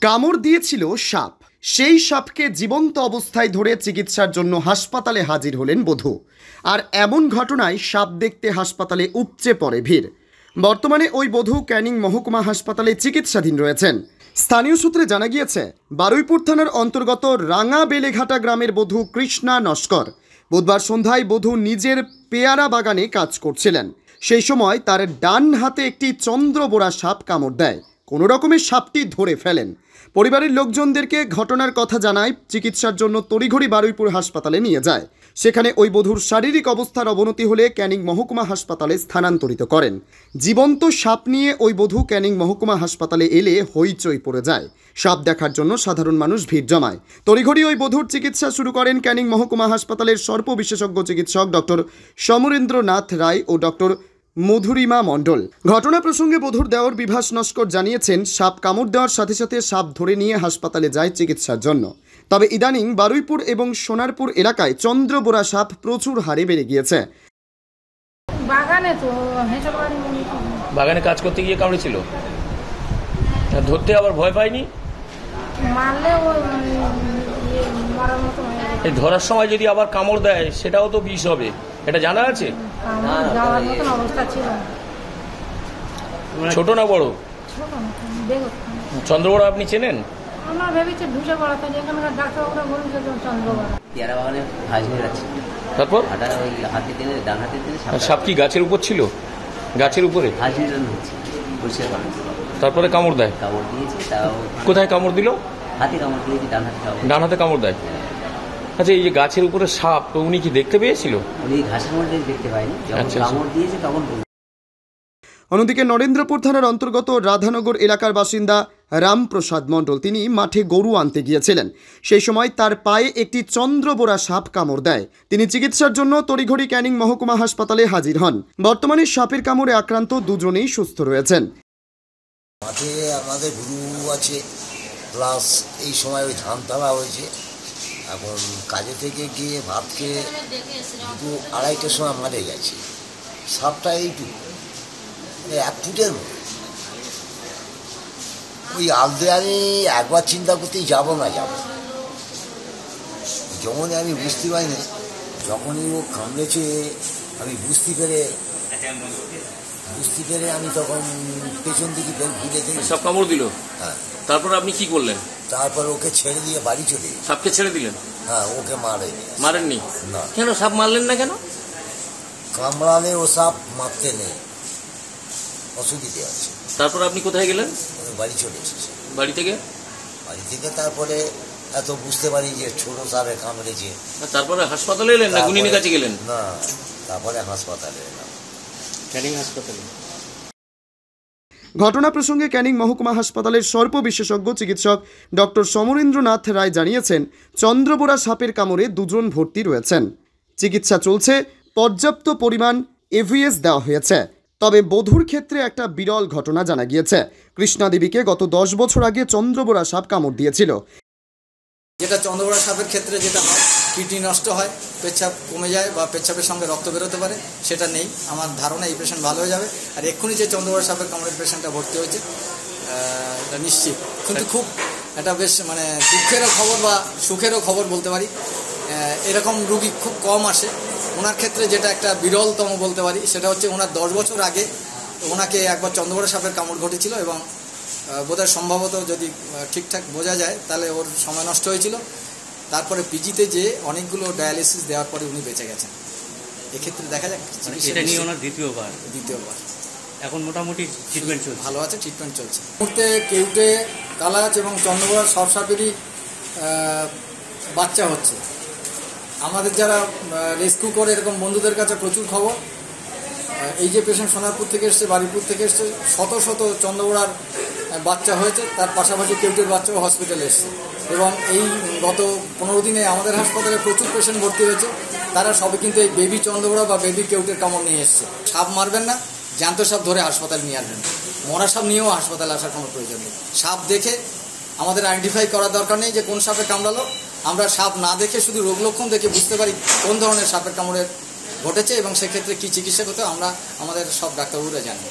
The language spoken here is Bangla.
কামড় দিয়েছিল সাপ। সেই সাপকে জীবন্ত অবস্থায় ধরে চিকিৎসার জন্য হাসপাতালে হাজির হলেন বধূ। আর এমন ঘটনায় সাপ দেখতে হাসপাতালে উপচে পড়ে ভিড়। বর্তমানে ওই বধূ ক্যানিং মহকুমা হাসপাতালে চিকিৎসাধীন রয়েছেন। স্থানীয় সূত্রে জানা গিয়েছে, বারুইপুর থানার অন্তর্গত রাঙা বেলেঘাটা গ্রামের বধূ কৃষ্ণা নস্কর বুধবার সন্ধ্যায় বধূ নিজের পেয়ারা বাগানে কাজ করছিলেন। সেই সময় তার ডান হাতে একটি চন্দ্রবোরা সাপ কামড় দেয়। কোনো রকমের সাপটি ধরে ফেলেন। পরিবারের লোকজনদেরকে ঘটনার কথা জানায়, চিকিৎসার জন্য তড়িঘড়ি বারুইপুর হাসপাতালে নিয়ে যায়। সেখানে ওই বধূর শারীরিক অবস্থার অবনতি হলে ক্যানিং মহকুমা হাসপাতালে স্থানান্তরিত করেন। জীবন্ত সাপ নিয়ে ওই বধূ ক্যানিং মহকুমা হাসপাতালে এলে হইচই পড়ে যায়। সাপ দেখার জন্য সাধারণ মানুষ ভিড় জমায়। তড়িঘড়ি ওই বধূর চিকিৎসা শুরু করেন ক্যানিং মহকুমা হাসপাতালের সর্প বিশেষজ্ঞ চিকিৎসক ডক্টর সমরেন্দ্রনাথ রায় ও ডক্টর মধুরিমা মণ্ডল। ঘটনা প্রসঙ্গে বধূর দেওর বিভাস নস্কর জানিয়েছেন, সাপ কামড় দেওয়ার সাথে সাথে সাপ ধরে নিয়ে হাসপাতালে যায় চিকিৎসার জন্য। তবে ইদানিং বারুইপুর এবং সোনারপুর এলাকায় চন্দ্রবোরা সাপ প্রচুর হারে বেড়ে গিয়েছে। বাগানে কাজ করতে গিয়ে কামড়েছিল, ধরতে আবার ভয় পায়নি। এই ধরার সময় যদি আবার কামড় দেয় সেটাও তো বিষ হবে, এটা জানা আছে? ছোট না বড়? চন্দ্রবোরা আপনি চেনেন? তারপর সাপ কি গাছের উপর ছিল? গাছের উপরে তারপরে কামড় দেয়? কোথায় কামড় দিল? ডান হাতে কামড় দেয়। আচ্ছা, এই যে গাছের উপরে সাপ, তো উনি কি দেখতে পেয়েছিল? অন্যদিকে নরেন্দ্রপুর থানার অন্তর্গত রাধানগর এলাকার বাসিন্দা রামপ্রসাদ মণ্ডল তিনি মাঠে গরু আনতে গিয়েছিলেন। সেই সময় তার পায়ে একটি চন্দ্রবোরা সাপ কামড় দেয়। তিনি চিকিৎসার জন্য তড়িঘড়ি ক্যানিং মহকুমা হাসপাতালে হাজির হন। বর্তমানে সাপের কামড়ে আক্রান্ত দুজনেই সুস্থ রয়েছেন। মাঠে আমাদের গরু আছে, প্লাস এই সময় ওই ধান তালা হয়েছে। এখন কাজে থেকে গিয়ে ভাত খেয়ে 2-2:30টার সময় মারে গেছে। সাপটা এইটুকু, 1 ফুটের মতো। ওই আলদে আমি একবার চিন্তা করতেই যাবো না যখনই আমি বুঝতে পারিনি, যখনই ও কামড়েছে আমি বুঝতে পেরে আমি তখন পেছন দিকে ঘুরে দেখি সব কামড় দিল। হ্যাঁ। তারপর আপনি কি করলেন? তারপর ওকে ছেড়ে দিয়ে বাড়ি চলে। সাপকে ছেড়ে দিলেন? হ্যাঁ, ওকে মারেননি না। কেন সাপ মারলেন না কেন? কামড়ালে ও সাপ মারতে নেই, অসুবিধে আছে। তারপর আপনি কোথায় গেলেন? বাড়ি চলে এসেছে। বাড়ি থেকে তারপরে এত বুঝতে পারি যে ছোট সাপে কামড়েছে। তারপরে হাসপাতালে এলেন না গুনিনের কাছে গেলেন? না, তারপরে হাসপাতালে এলাম, ক্যানিং হাসপাতালে। ঘটনা প্রসঙ্গে ক্যানিং মহকুমা হাসপাতালের সর্প বিশেষজ্ঞ চিকিৎসক ডক্টর সমরেন্দ্রনাথ রায় জানিয়েছেন, চন্দ্রবোরা সাপের কামড়ে দুজন ভর্তি রয়েছেন। চিকিৎসা চলছে, পর্যাপ্ত পরিমাণ এভিএস দেওয়া হয়েছে। তবে বধূর ক্ষেত্রে একটা বিরল ঘটনা জানা গিয়েছে। কৃষ্ণা দেবীকে গত 10 বছর আগে চন্দ্রবোরা সাপ কামড় দিয়েছিল। যেটা চন্দ্রবোরা সাপের ক্ষেত্রে যেটা হয়, কিডনি নষ্ট হয়, পেচ্ছাপ কমে যায় বা পেচ্ছাপের সঙ্গে রক্ত বেরোতে পারে, সেটা নেই। আমার ধারণা এই পেশেন্ট ভালো হয়ে যাবে। আর এক্ষুনি যে চন্দ্রবোরা সাপের কামড়ের পেশেন্টটা ভর্তি হয়েছে, এটা নিশ্চিত। কিন্তু খুব এটা বেশ দুঃখেরও খবর বা সুখেরও খবর বলতে পারি। এরকম রুগী খুব কম আসে। ওনার ক্ষেত্রে যেটা একটা বিরলতম বলতে পারি, সেটা হচ্ছে ওনার 10 বছর আগে ওনাকে একবার চন্দ্রবোরা সাপের কামড় ঘটেছিল এবং বোধহয় সম্ভবত যদি ঠিকঠাক বোঝা যায় তাহলে ওর সময় নষ্ট হয়েছিল। তারপরে পিজিতে যে অনেকগুলো ডায়ালিসিস দেওয়ার পরে উনি বেঁচে গেছেন। এক্ষেত্রে দেখা যাক এটা নিয়ে ওনার দ্বিতীয়বার এখন মোটামুটি ট্রিটমেন্ট চলছে, ভালো আছে, ট্রিটমেন্ট চলছে। মুহূর্তে কেউটে, কালাচ এবং চন্দ্রবোরা সব সাপেরই বাচ্চা হচ্ছে। আমাদের যারা রেস্কিউ করে এরকম বন্ধুদের কাছে প্রচুর খবর। এই যে পেশেন্ট সোনারপুর থেকে এসছে, বারুইপুর থেকে এসছে, শত শত চন্দ্রবোরার বাচ্চা হয়েছে। তার পাশাপাশি কেউটের বাচ্চাও হসপিটালে এসছে। এবং এই গত 15 দিনে আমাদের হাসপাতালে প্রচুর পেশেন্ট ভর্তি হয়েছে। তারা সবই কিন্তু এই বেবি চন্দ্রবোরা বা বেবি কেউটের কামড় নিয়ে এসছে। সাপ মারবেন না, জ্যান্ত সাপ ধরে হাসপাতালে নিয়ে আসবেন। মরা সাপ নিয়েও হাসপাতালে আসার কোনো প্রয়োজন নেই। সাপ দেখে আমাদের আইডেন্টিফাই করার দরকার নেই যে কোন সাপে কামড়ালো। আমরা সাপ না দেখে শুধু রোগ লক্ষণ দেখে বুঝতে পারি কোন ধরনের সাপের কামড়ের ঘটেছে এবং সেক্ষেত্রে কী চিকিৎসা করতে আমরা আমাদের সব ডাক্তারবাবুরা জানি।